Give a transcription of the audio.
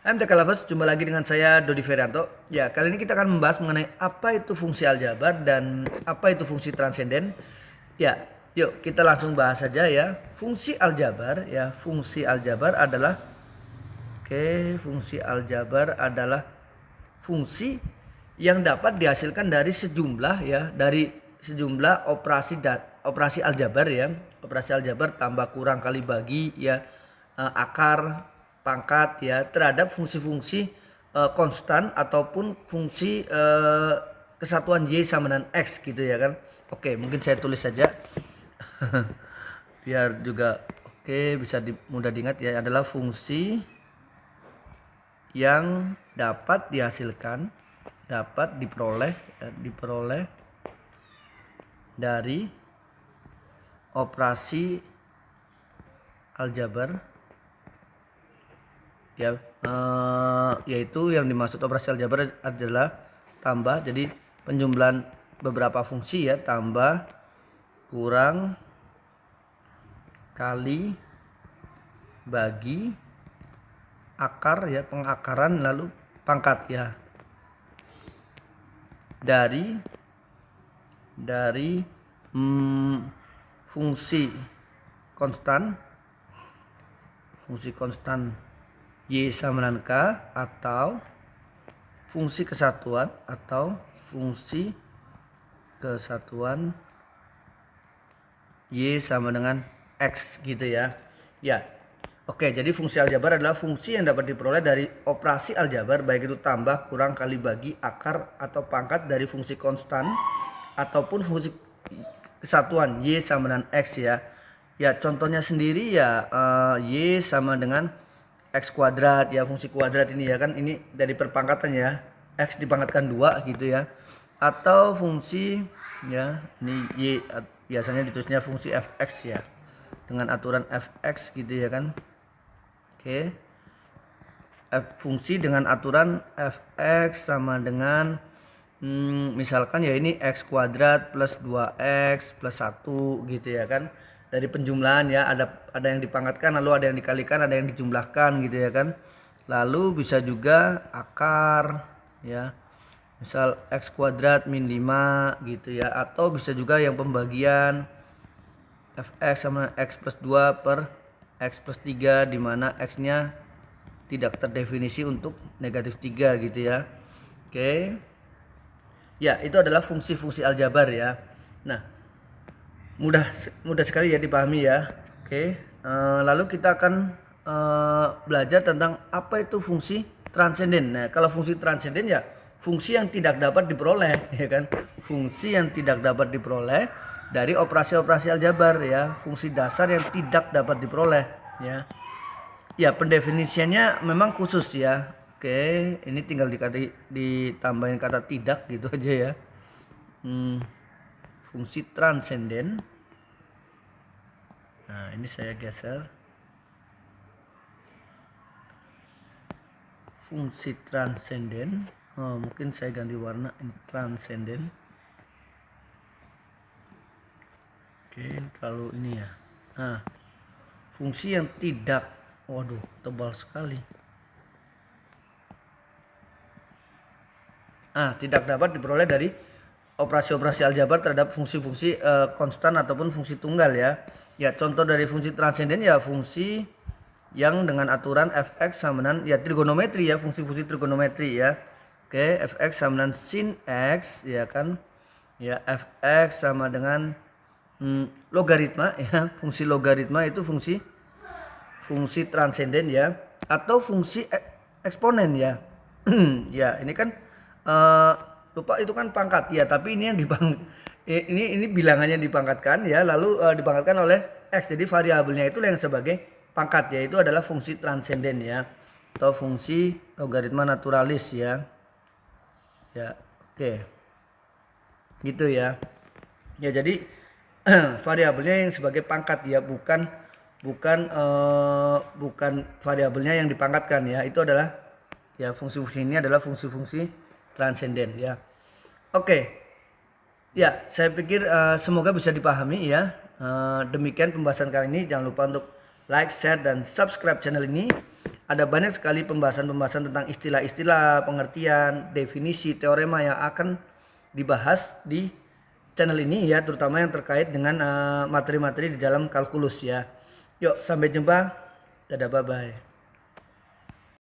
Hai MTK Lovers, jumpa lagi dengan saya Dodi Ferianto. Ya, kali ini kita akan membahas mengenai apa itu fungsi aljabar dan apa itu fungsi transenden. Ya, yuk kita langsung bahas saja ya. Fungsi aljabar adalah fungsi aljabar adalah fungsi yang dapat dihasilkan dari sejumlah operasi aljabar ya. Operasi aljabar tambah kurang kali bagi ya, akar, pangkat ya, terhadap fungsi-fungsi konstan ataupun fungsi kesatuan Y sama dengan X gitu ya kan. Oke, mungkin saya tulis saja biar juga bisa mudah diingat ya, adalah fungsi yang dapat diperoleh dari operasi aljabar ya, yaitu yang dimaksud operasi aljabar adalah tambah, jadi penjumlahan beberapa fungsi ya, tambah kurang kali bagi akar ya, pengakaran, lalu pangkat ya, dari fungsi konstan Y sama dengan K, atau fungsi kesatuan Y sama dengan X gitu ya. Ya. Oke, jadi fungsi aljabar adalah fungsi yang dapat diperoleh dari operasi aljabar, baik itu tambah, kurang, kali bagi, akar, atau pangkat dari fungsi konstan ataupun fungsi kesatuan Y sama dengan X ya. Ya, contohnya sendiri ya, Y sama dengan X kuadrat ya, fungsi kuadrat ini ya kan, ini dari perpangkatan ya, X dipangkatkan 2 gitu ya. Atau fungsi ya, ini Y biasanya ditulisnya fungsi fx ya, dengan aturan fx gitu ya kan. Oke, fungsi dengan aturan fx sama dengan misalkan ya, ini x kuadrat plus 2x plus 1 gitu ya kan. Dari penjumlahan ya, ada yang dipangkatkan, lalu ada yang dikalikan, ada yang dijumlahkan gitu ya kan. Lalu bisa juga akar ya, misal x kuadrat min 5 gitu ya, atau bisa juga yang pembagian fx sama x plus 2 per x plus 3, dimana x nya tidak terdefinisi untuk negatif 3 gitu ya. Oke ya, itu adalah fungsi-fungsi aljabar ya. Nah, mudah sekali ya dipahami ya. Oke, lalu kita akan belajar tentang apa itu fungsi transenden. Nah, kalau fungsi transenden ya fungsi yang tidak dapat diperoleh ya kan, fungsi yang tidak dapat diperoleh dari operasi-operasi aljabar ya, fungsi dasar yang tidak dapat diperoleh ya. Ya, pendefinisiannya memang khusus ya. Oke, ini tinggal ditambahin kata tidak gitu aja ya. Fungsi transenden. Nah, ini saya geser. Fungsi transenden. Mungkin saya ganti warna, ini transenden. Oke, kalau ini ya. Nah, fungsi yang tidak, waduh, tebal sekali. Tidak dapat diperoleh dari operasi-operasi aljabar terhadap fungsi-fungsi konstan ataupun fungsi tunggal ya. Ya, contoh dari fungsi transenden ya, fungsi yang dengan aturan fx sama dengan ya trigonometri ya, fungsi-fungsi trigonometri ya. Oke, fx sama dengan sin x ya kan. Ya, fx sama dengan logaritma ya, fungsi logaritma itu fungsi transenden ya, atau fungsi eksponen ya. Ya, ini kan lupa itu kan pangkat ya, tapi ini yang ini bilangannya dipangkatkan ya, lalu dipangkatkan oleh x, jadi variabelnya itu yang sebagai pangkat ya, itu adalah fungsi transenden ya, atau fungsi logaritma naturalis ya. Ya, oke. Gitu ya. Ya, jadi variabelnya yang sebagai pangkat ya, bukan variabelnya yang dipangkatkan ya. Itu adalah ya, fungsi-fungsi ini adalah fungsi-fungsi transenden ya. Oke. Ya, saya pikir semoga bisa dipahami ya. Demikian pembahasan kali ini. Jangan lupa untuk like, share, dan subscribe channel ini ada banyak sekali pembahasan-pembahasan tentang istilah-istilah, pengertian, definisi, teorema yang akan dibahas di channel ini ya, terutama yang terkait dengan materi-materi di dalam kalkulus ya. Yuk, sampai jumpa. Dadah, bye-bye.